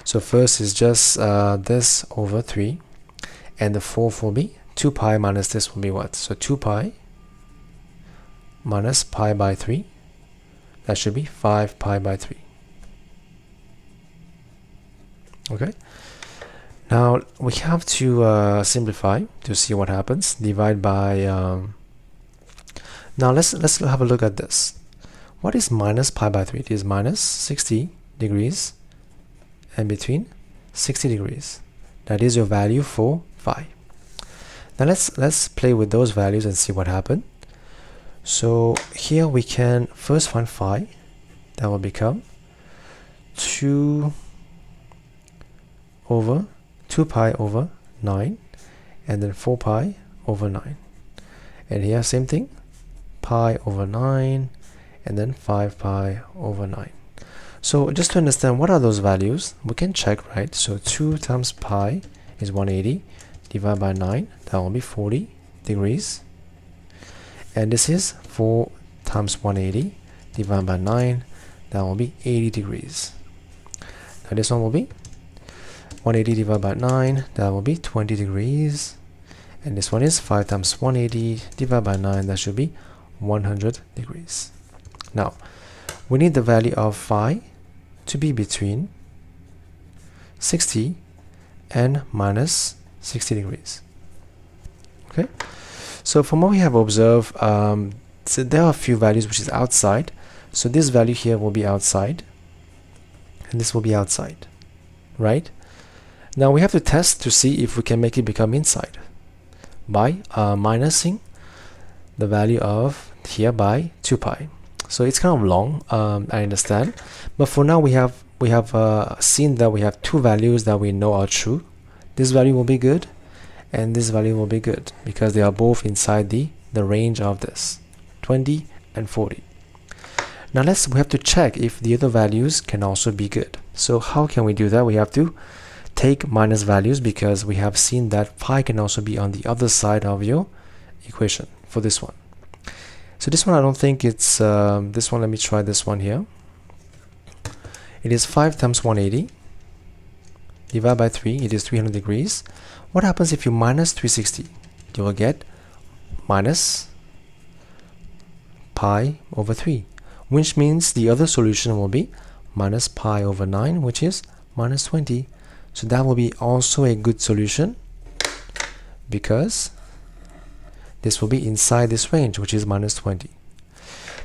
so first is just this over 3, and the fourth will be 2 pi minus this will be what? So 2 pi minus pi by 3, that should be 5 pi by 3. Okay, now we have to simplify to see what happens. Divide by now let's have a look at this. What is minus pi by 3? It is minus 60 degrees and between 60 degrees. That is your value for phi. Now let's play with those values and see what happened. So here we can first find phi. That will become 2 pi over 9, and then 4 pi over 9. And here same thing, pi over 9, and then 5 pi over 9. So just to understand what are those values, we can check, right? So 2 times pi is 180, divided by 9, that will be 40 degrees. And this is 4 times 180, divided by 9, that will be 80 degrees. Now this one will be 180 divided by 9, that will be 20 degrees. And this one is 5 times 180 divided by 9, that should be 100 degrees. Now, we need the value of phi to be between 60 and minus 60 degrees. Okay, so from what we have observed, so there are a few values which is outside. So this value here will be outside, and this will be outside, right? Now we have to test to see if we can make it become inside by minusing the value of here by 2 pi. So it's kind of long, I understand, but for now we have seen that we have two values that we know are true. This value will be good, and this value will be good because they are both inside the range of this 20 and 40. Now we have to check if the other values can also be good. So how can we do that? We have to take minus values because we have seen that phi can also be on the other side of your equation for this one. So this one I don't think it's this one. Let me try this one here. It is 5 times 180 divided by 3, it is 300 degrees. What happens if you minus 360? You will get minus pi over 3, which means the other solution will be minus pi over 9, which is minus 20. So that will be also a good solution because this will be inside this range, which is minus 20.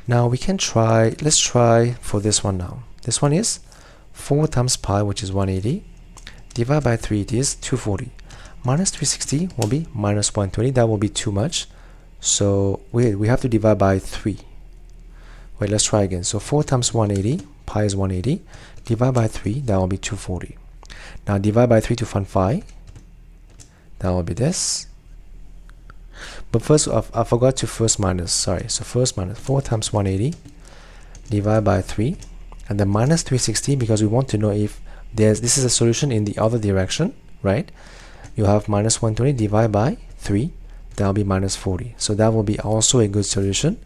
Now we can try, let's try for this one now. This one is 4 times pi, which is 180, divided by 3, it is 240. Minus 360 will be minus 120, that will be too much. So we have to divide by 3. Wait, let's try again. So 4 times 180, pi is 180, divide by 3, that will be 240. Now divide by 3 to find pi, that will be this. But first, I forgot to first minus, sorry. So first minus 4 times 180, divide by 3, and then minus 360, because we want to know if this is a solution in the other direction, right? You have minus 120 divided by 3, that will be minus 40. So that will be also a good solution.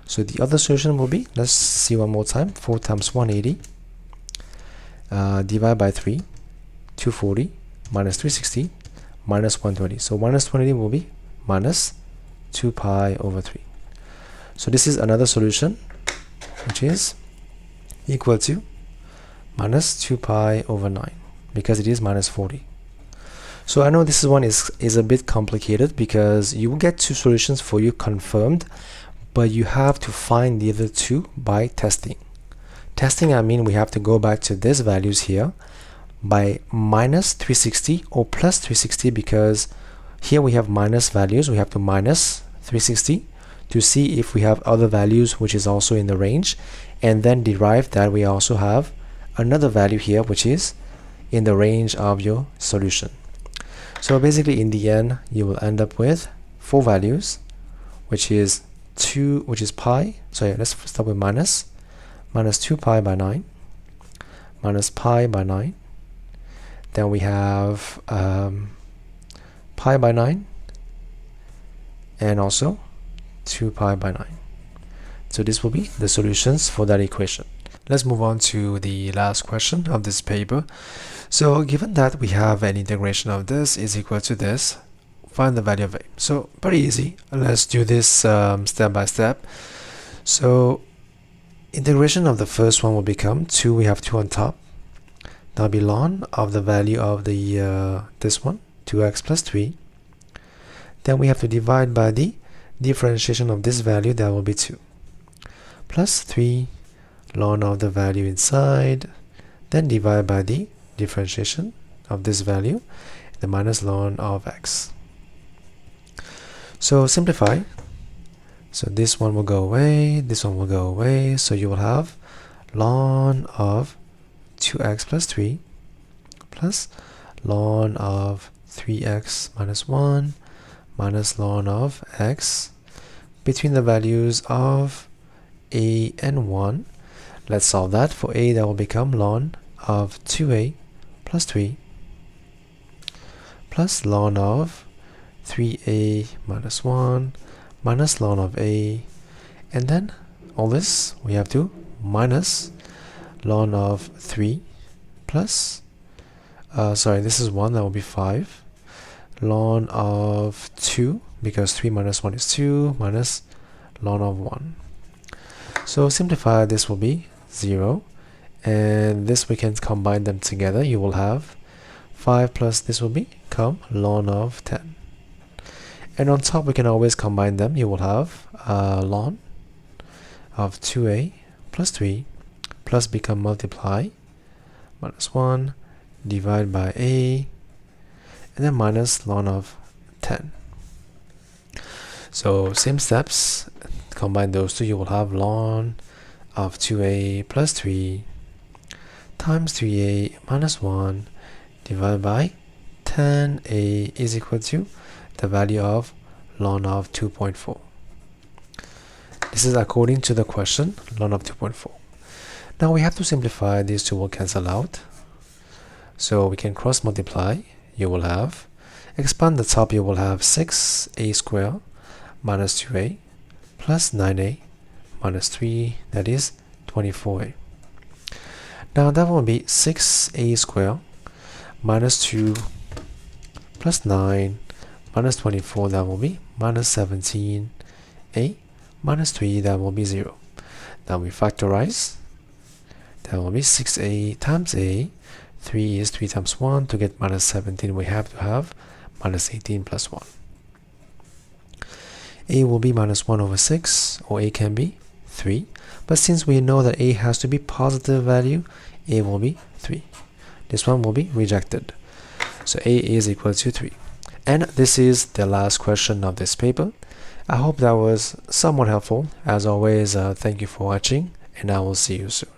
So the other solution will be, let's see one more time, 4 times 180, divided by 3, 240, minus 360, minus 120. So minus 180 will be minus 2 pi over 3. So this is another solution, which is equal to minus 2 pi over 9, because it is minus 40. So I know this one is a bit complicated because you will get two solutions for you confirmed, but you have to find the other two by testing. Testing, I mean we have to go back to these values here by minus 360 or plus 360, because here we have minus values, we have to minus 360 to see if we have other values which is also in the range, and then derive that we also have another value here which is in the range of your solution. So basically in the end you will end up with 4 values, which is pi. So yeah, let's start with minus 2 pi by 9, minus pi by 9, then we have pi by 9, and also 2 pi by 9. So this will be the solutions for that equation. Let's move on to the last question of this paper. So given that we have an integration of this is equal to this, find the value of a. So pretty easy. Let's do this step by step. So integration of the first one will become 2, we have 2 on top. That'll be ln of the value of the this one, 2x plus 3. Then we have to divide by the differentiation of this value, that will be 2. Plus 3 ln of the value inside, then divide by the differentiation of this value, the minus ln of x. So simplify. So this one will go away, this one will go away, so you will have ln of 2x plus 3 plus ln of 3x minus 1 minus ln of x between the values of a and 1. Let's solve that. For a, that will become ln of 2a plus 3 plus ln of 3a minus 1 minus ln of a, and then all this we have to minus ln of 3 plus sorry, this is 1, that will be 5 ln of 2, because 3 minus 1 is 2, minus ln of 1. So simplify, this will be 0, and this we can combine them together. You will have 5 plus this will become ln of 10, and on top we can always combine them. You will have ln of 2a plus 3 plus become multiply minus 1 divide by a, and then minus ln of 10. So same steps, combine those two. You will have ln of 2a plus 3 times 3a minus 1 divided by 10a is equal to the value of ln of 2.4. This is according to the question, ln of 2.4. Now we have to simplify. These two will cancel out, so we can cross multiply. You will have, expand the top, you will have 6a squared minus 2a plus 9a minus 3, that is 24a. Now that will be 6a squared minus 2 plus 9 minus 24, that will be minus 17a, minus 3, that will be 0. Now we factorize, that will be 6a times a. 3 is 3 times 1. To get minus 17, we have to have minus 18 plus 1. A will be minus 1 over 6, or a can be 3. But since we know that a has to be positive value, a will be 3. This one will be rejected. So a is equal to 3. And this is the last question of this paper. I hope that was somewhat helpful. As always, thank you for watching, and I will see you soon.